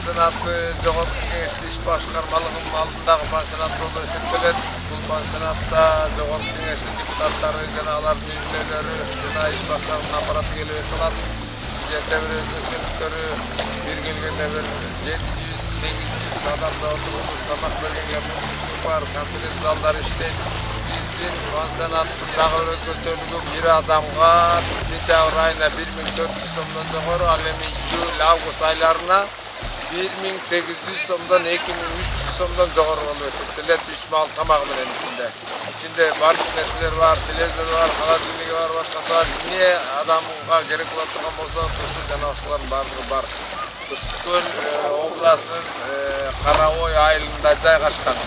пансионаты жогорку кеңештин иш башкармалыгынын алдындагы пансионат болуп эсептелет. Бул пансионатта жогорку кеңештин депутаттары жана алардын үй-бүлөлөрү жана иш башкармалыгынын аппараты келип эс алат. Жерде бир өзгөчөлүктөрү бир келгенде бир 700-800 адамды отургузуп тамак бергенге мүмкүнчүлүк бар. Конференц залдар иштейт. Биздин пансионаттын дагы бир өзгөчөлүгү бир адамга сентябрь айына 1400 сомдон жогору, ал эми июль-август айларына 1800 сомдон 2300 сомдон жогору болуп эсептелет. 3 маал тамагы менен ичинде бардык нерселер бар, телевизор бар, холодильниги бар, башкасы бар. Эмне адамга керек болот турган болсо, тушу жана ошолордун бардыгы бар. Ысык көл областынын Караой айылында жайгашкан.